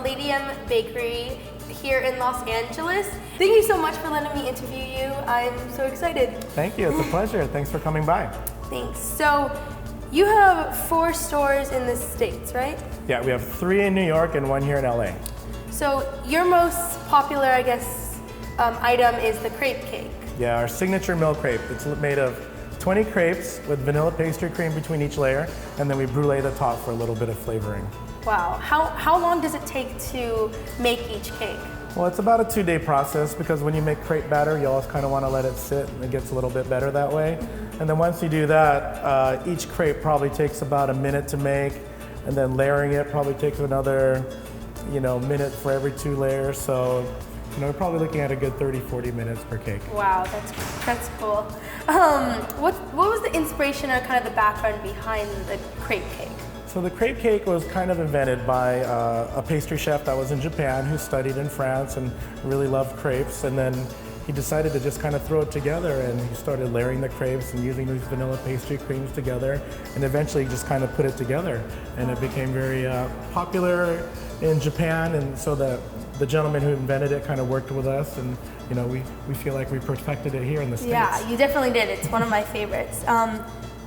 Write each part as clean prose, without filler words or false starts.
Lady M Bakery here in Los Angeles. Thank you so much for letting me interview you. I'm so excited. Thank you. It's a pleasure. Thanks for coming by. Thanks. So you have 4 stores in the States, right? Yeah, we have 3 in New York and 1 here in LA. So your most popular, I guess, item is the crepe cake. Yeah, our signature Mille Crepe. It's made of 20 crepes with vanilla pastry cream between each layer, and then we brulee the top for a little bit of flavoring. Wow. How long does it take to make each cake? Well, it's about a 2-day process because when you make crepe batter, you always kind of want to let it sit and it gets a little bit better that way. And then once you do that, each crepe probably takes about a minute to make, and then layering it probably takes another, minute for every 2 layers. So, we're probably looking at a good 30-40 minutes per cake. Wow, that's cool. What was the inspiration or kind of the background behind the crepe cake? So the crepe cake was kind of invented by a pastry chef that was in Japan who studied in France and really loved crepes, and then he decided to just kind of throw it together, and he started layering the crepes and using these vanilla pastry creams together, and eventually just kind of put it together, and it became very popular in Japan, and so the gentleman who invented it kind of worked with us, and we feel like we perfected it here in the States. Yeah, you definitely did. It's one of my favorites.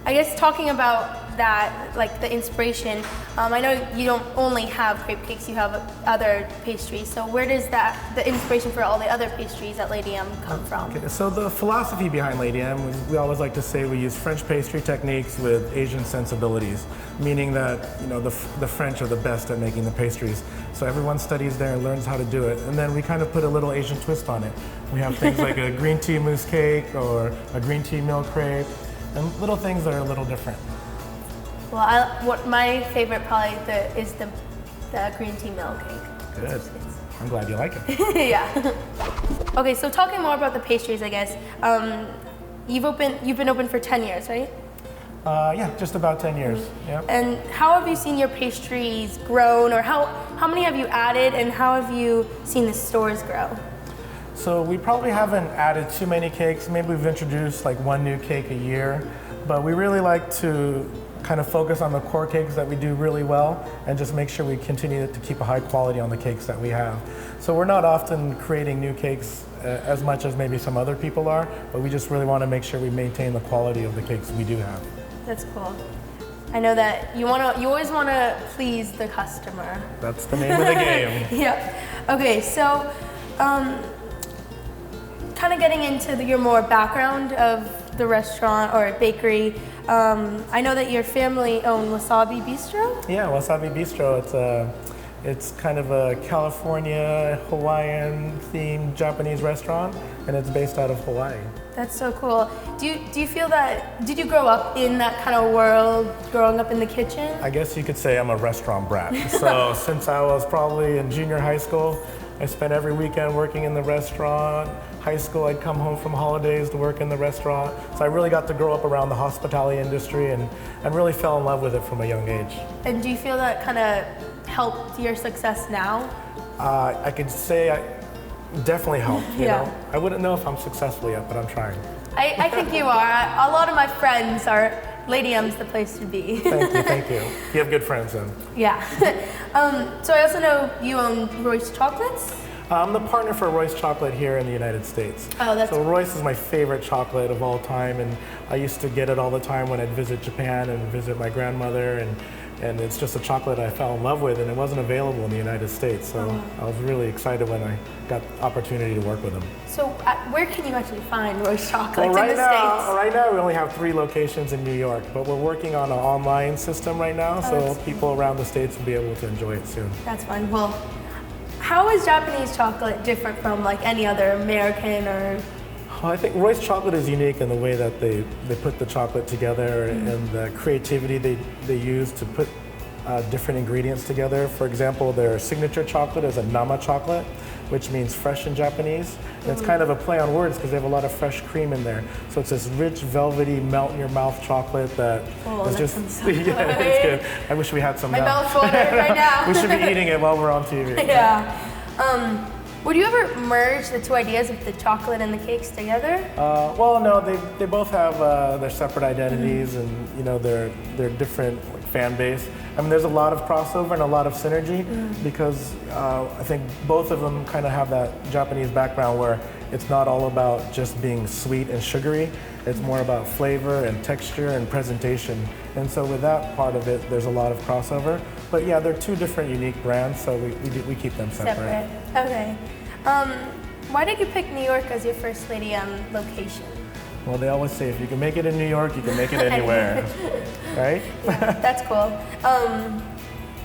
I guess talking about that, like the inspiration, I know you don't only have crepe cakes, you have other pastries. So where does the inspiration for all the other pastries at Lady M come from? Okay, so the philosophy behind Lady M is we always like to say we use French pastry techniques with Asian sensibilities, meaning that the French are the best at making the pastries. So everyone studies there and learns how to do it, and then we kind of put a little Asian twist on it. We have things like a green tea mousse cake or a green tea Mille Crepe, and little things that are a little different. Well, what my favorite probably is the green tea Mille Cake. Good. I'm glad you like it. Yeah. Okay, so talking more about the pastries, I guess. You've been open for 10 years, right? Yeah, just about 10 years. Yep. And how have you seen your pastries grown, or how many have you added, and how have you seen the stores grow? So we probably haven't added too many cakes. Maybe we've introduced like 1 new cake a year, but we really like to kind of focus on the core cakes that we do really well and just make sure we continue to keep a high quality on the cakes that we have. So we're not often creating new cakes as much as maybe some other people are, but we just really want to make sure we maintain the quality of the cakes we do have. That's cool. I know that you always want to please the customer. That's the name of the game. Yeah. Okay, so kind of getting into your more background of the restaurant or bakery, I know that your family owned Wasabi Bistro? Yeah, Wasabi Bistro. It's kind of a California, Hawaiian themed Japanese restaurant, and it's based out of Hawaii. That's so cool. Do you feel that, did you grow up in that kind of world, growing up in the kitchen? I guess you could say I'm a restaurant brat. So since I was probably in junior high school, I spent every weekend working in the restaurant. High school, I'd come home from holidays to work in the restaurant. So I really got to grow up around the hospitality industry and really fell in love with it from a young age. And do you feel that kind of helped your success now? I could say I definitely helped. You know? I wouldn't know if I'm successful yet, but I'm trying. I think you are. A lot of my friends are, Lady M's the place to be. Thank you. You have good friends then. Yeah. So I also know you own Royce Chocolates? I'm the partner for Royce Chocolate here in the United States. Oh, that's so Royce is my favorite chocolate of all time, and I used to get it all the time when I'd visit Japan and visit my grandmother, and it's just a chocolate I fell in love with, and it wasn't available in the United States, so I was really excited when I got the opportunity to work with them. So where can you actually find Royce Chocolates in the States? Right now we only have 3 locations in New York, but we're working on an online system right now, so people around the States will be able to enjoy it soon. That's fun. Well, how is Japanese chocolate different from like any other American or? Well, I think Royce Chocolate is unique in the way that they put the chocolate together and the creativity they use to put different ingredients together. For example, their signature chocolate is a nama chocolate, which means fresh in Japanese. And it's kind of a play on words because they have a lot of fresh cream in there. So it's this rich, velvety, melt-in-your-mouth chocolate that is just, so yeah, it's good. I wish we had some now. My mouth's watering right now. We should be eating it while we're on TV. Yeah. Would you ever merge the 2 ideas of the chocolate and the cakes together? Well, no, they both have their separate identities and, you know, their different fan base. I mean, there's a lot of crossover and a lot of synergy because I think both of them kind of have that Japanese background where it's not all about just being sweet and sugary. It's more about flavor and texture and presentation. And so with that part of it, there's a lot of crossover. But yeah, they're two different unique brands, so we keep them separate. Okay. Why did you pick New York as your first Lady M location? Well, they always say if you can make it in New York, you can make it anywhere, right? Yeah, that's cool.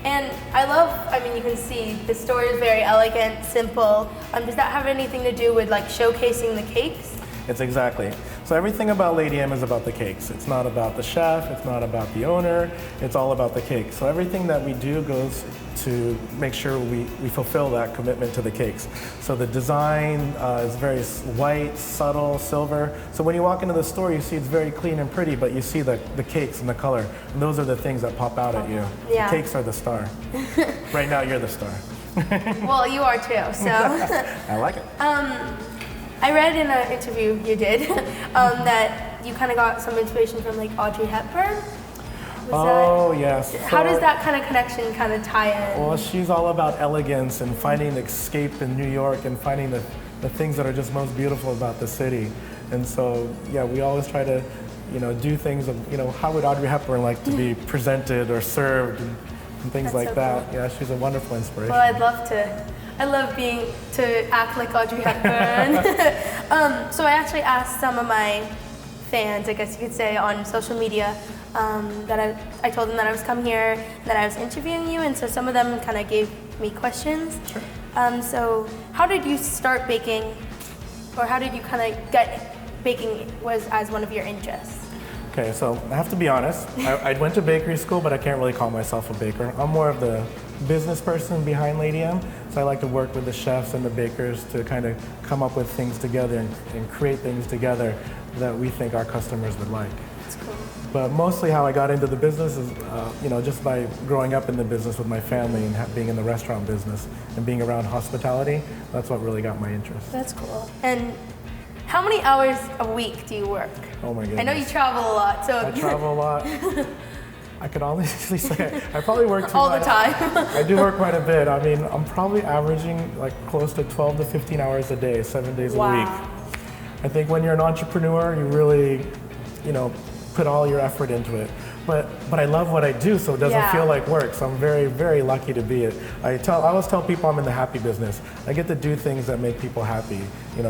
And I mean, you can see the store is very elegant, simple. Does that have anything to do with like showcasing the cakes? It's exactly. So everything about Lady M is about the cakes. It's not about the chef, it's not about the owner, it's all about the cakes. So everything that we do goes to make sure we fulfill that commitment to the cakes. So the design is very white, subtle, silver. So when you walk into the store, you see it's very clean and pretty, but you see the cakes and the color. And those are the things that pop out at you. Yeah. The cakes are the star. Right now, you're the star. Well, you are too, so. I like it. I read in an interview you did that you kind of got some inspiration from like Audrey Hepburn. Yes. How does that kind of connection kind of tie in? Well, she's all about elegance and finding escape in New York and finding the things that are just most beautiful about the city. And so, yeah, we always try to, do things of, how would Audrey Hepburn like to be presented or served and things like that. Cool. Yeah, she's a wonderful inspiration. Well, I'd love to. I love to act like Audrey Hepburn. So I actually asked some of my fans, I guess you could say, on social media, that I told them that I was coming here, that I was interviewing you, and so some of them kind of gave me questions. Sure. So how did you start baking, or how did you kind of get baking as one of your interests? Okay, so I have to be honest, I went to bakery school, but I can't really call myself a baker. I'm more of the business person behind Lady M, so I like to work with the chefs and the bakers to kind of come up with things together and create things together that we think our customers would like. That's cool. But mostly how I got into the business is, just by growing up in the business with my family and being in the restaurant business and being around hospitality. That's what really got my interest. That's cool. And how many hours a week do you work? Oh my goodness. I know you travel a lot, so. I travel a lot. I could honestly say I probably work all the time. I do work quite a bit. I mean, I'm probably averaging like close to 12 to 15 hours a day, 7 days a week. I think when you're an entrepreneur, you really, put all your effort into it. But I love what I do, so it doesn't feel like work. So I'm very, very lucky to be it. I always tell people I'm in the happy business. I get to do things that make people happy.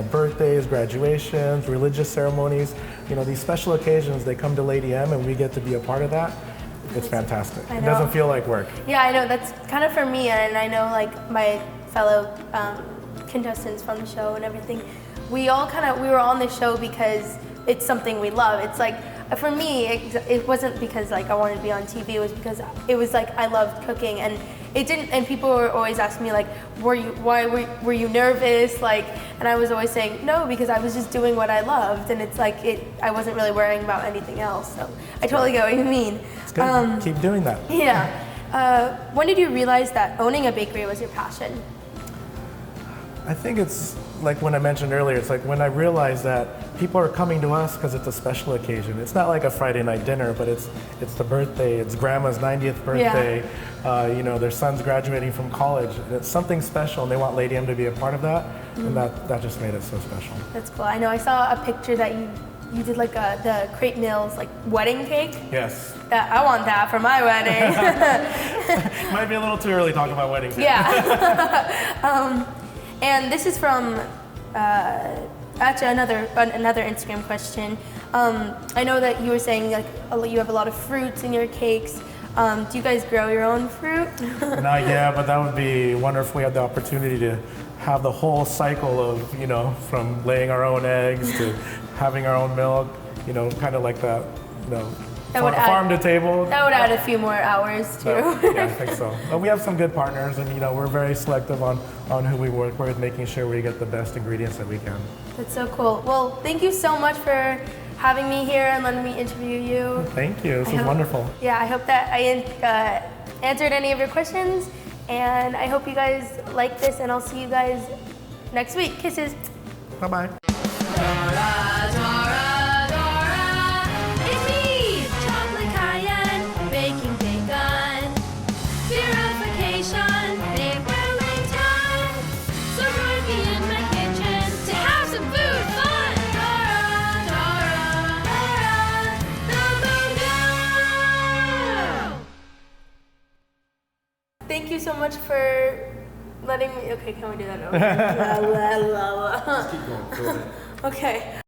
Birthdays, graduations, religious ceremonies. These special occasions, they come to Lady M, and we get to be a part of that. It's fantastic. It doesn't feel like work. Yeah, I know. That's kind of for me, and I know like my fellow contestants from the show and everything. We were on the show because it's something we love. It's like, for me, it wasn't because like I wanted to be on TV. It was because it was like I loved cooking, and it didn't. And people were always asking me like, were you nervous? Like, and I was always saying no, because I was just doing what I loved, and it's like I wasn't really worrying about anything else. So I totally get what you mean. It's good. Keep doing that. Yeah. When did you realize that owning a bakery was your passion? I think it's like when I mentioned earlier, it's like when I realized that people are coming to us because it's a special occasion. It's not like a Friday night dinner, but it's the birthday, it's grandma's 90th birthday, their son's graduating from college. It's something special, and they want Lady M to be a part of that, and that just made it so special. That's cool. I know I saw a picture that you did like the Crepe Mills like wedding cake. Yes. I want that for my wedding. Might be a little too early talking about weddings. Yeah. And this is from actually another Instagram question. I know that you were saying like you have a lot of fruits in your cakes. Do you guys grow your own fruit? Not yet, but that would be wonderful. We had the opportunity to have the whole cycle of, from laying our own eggs to having our own milk, kind of like that, farm to table. That would add a few more hours too. Yeah, I think so. But we have some good partners, and we're very selective on who we work with, making sure we get the best ingredients that we can. That's so cool. Well, thank you so much for having me here and letting me interview you. Thank you. This was wonderful. Yeah, I hope that I answered any of your questions, and I hope you guys like this, and I'll see you guys next week. Kisses. Bye-bye. you so much for letting me. Okay, can we do that over? Just keep going. Go ahead. Okay.